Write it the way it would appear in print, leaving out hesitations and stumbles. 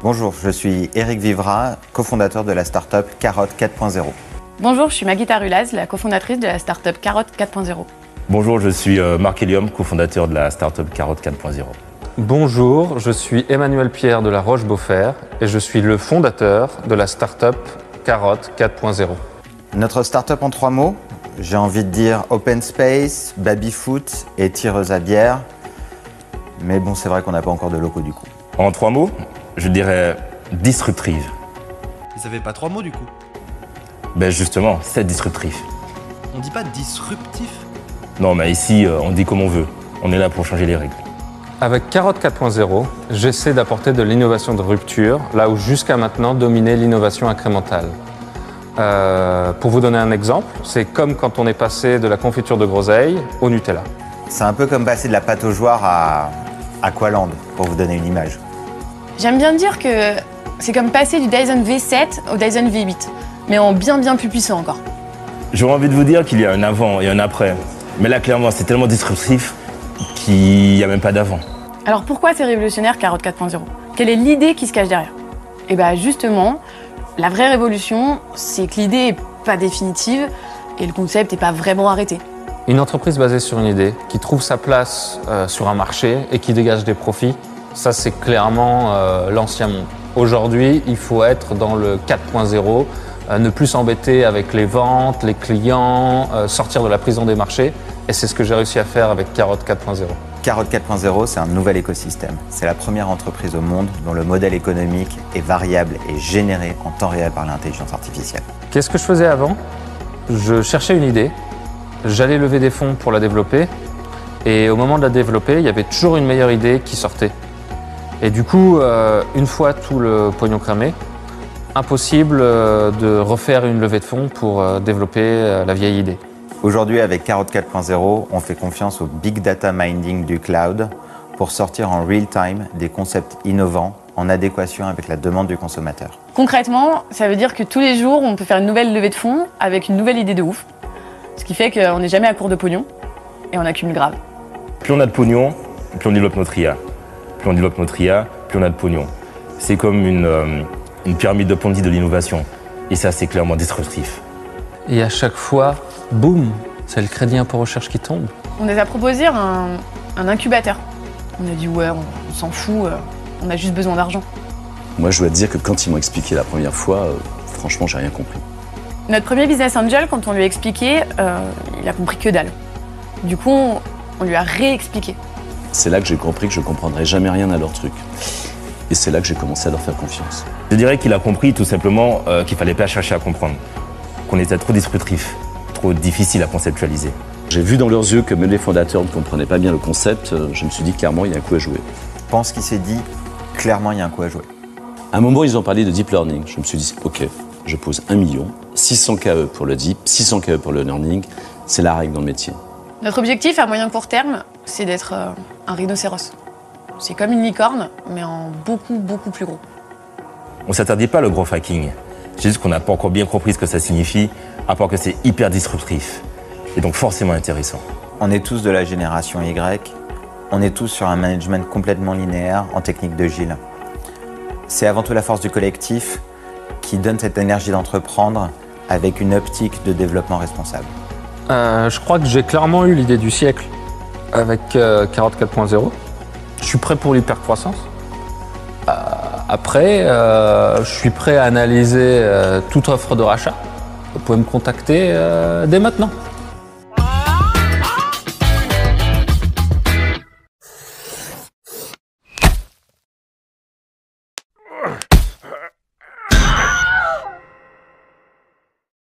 Bonjour, je suis Eric Vivra, cofondateur de la startup Carotte 4.0. Bonjour, je suis Maggie Tarulaz, la cofondatrice de la startup Carotte 4.0. Bonjour, je suis Marc Elium, cofondateur de la startup Carotte 4.0. Bonjour, je suis Emmanuel Pierre de La Roche-Beaufort et je suis le fondateur de la startup Carotte 4.0. Notre startup en 3 mots, j'ai envie de dire open space, baby-foot et tireuse à bière. Mais bon, c'est vrai qu'on n'a pas encore de locaux du coup. En 3 mots, je dirais disruptive. Ça fait pas 3 mots du coup. Ben justement, c'est disruptif. On dit pas disruptif? Non, mais ici, on dit comme on veut. On est là pour changer les règles. Avec Carotte 4.0, j'essaie d'apporter de l'innovation de rupture, là où jusqu'à maintenant dominait l'innovation incrémentale. Pour vous donner un exemple, c'est comme quand on est passé de la confiture de groseille au Nutella. C'est un peu comme passer de la pâte aux joueurs à Aqualand, pour vous donner une image. J'aime bien dire que c'est comme passer du Dyson V7 au Dyson V8, mais en bien plus puissant encore. J'aurais envie de vous dire qu'il y a un avant et un après. Mais là, clairement, c'est tellement disruptif qu'il n'y a même pas d'avant. Alors pourquoi c'est révolutionnaire Carotte 4.0? Quelle est l'idée qui se cache derrière? Et bien justement, la vraie révolution, c'est que l'idée n'est pas définitive et le concept n'est pas vraiment arrêté. Une entreprise basée sur une idée, qui trouve sa place sur un marché et qui dégage des profits, ça c'est clairement l'ancien monde. Aujourd'hui, il faut être dans le 4.0, ne plus s'embêter avec les ventes, les clients, sortir de la prison des marchés. Et c'est ce que j'ai réussi à faire avec Carotte 4.0. Carotte 4.0, c'est un nouvel écosystème. C'est la première entreprise au monde dont le modèle économique est variable et généré en temps réel par l'intelligence artificielle. Qu'est-ce que je faisais avant? Je cherchais une idée, j'allais lever des fonds pour la développer, et au moment de la développer, il y avait toujours une meilleure idée qui sortait. Et du coup, une fois tout le pognon cramé, impossible de refaire une levée de fonds pour développer la vieille idée. Aujourd'hui, avec Carotte 4.0, on fait confiance au big data mining du cloud pour sortir en real time des concepts innovants en adéquation avec la demande du consommateur. Concrètement, ça veut dire que tous les jours, on peut faire une nouvelle levée de fonds avec une nouvelle idée de ouf. Ce qui fait qu'on n'est jamais à court de pognon et on accumule grave. Plus on a de pognon, plus on développe notre IA. Plus on développe notre IA, plus on a de pognon. C'est comme une pyramide de Ponzi de l'innovation. Et ça, c'est clairement disruptif. Et à chaque fois, boum, c'est le crédit impôt recherche qui tombe. On les a proposé un incubateur. On a dit ouais, on s'en fout, on a juste besoin d'argent. Moi, je dois te dire que quand ils m'ont expliqué la première fois, franchement, j'ai rien compris. Notre premier business angel, quand on lui a expliqué, il a compris que dalle. Du coup, on lui a réexpliqué. C'est là que j'ai compris que je ne comprendrais jamais rien à leur truc. Et c'est là que j'ai commencé à leur faire confiance. Je dirais qu'il a compris tout simplement qu'il ne fallait pas chercher à comprendre. Qu'on était trop disruptif, trop difficile à conceptualiser. J'ai vu dans leurs yeux que même les fondateurs ne comprenaient pas bien le concept. Je me suis dit clairement, il y a un coup à jouer. Je pense qu'il s'est dit, clairement, il y a un coup à jouer. À un moment, ils ont parlé de deep learning. Je me suis dit, ok, je pose 1 million, 600 KE pour le deep, 600 KE pour le learning. C'est la règle dans le métier. Notre objectif à moyen court terme, c'est d'être un rhinocéros. C'est comme une licorne, mais en beaucoup plus gros. On ne s'interdit pas le growth hacking. C'est juste qu'on n'a pas encore bien compris ce que ça signifie, à part que c'est hyper disruptif. Et donc forcément intéressant. On est tous de la génération Y. On est tous sur un management complètement linéaire en technique de Gilles. C'est avant tout la force du collectif qui donne cette énergie d'entreprendre avec une optique de développement responsable. Je crois que j'ai clairement eu l'idée du siècle avec Carotte 4.0. Je suis prêt pour l'hypercroissance. Après, je suis prêt à analyser toute offre de rachat. Vous pouvez me contacter dès maintenant.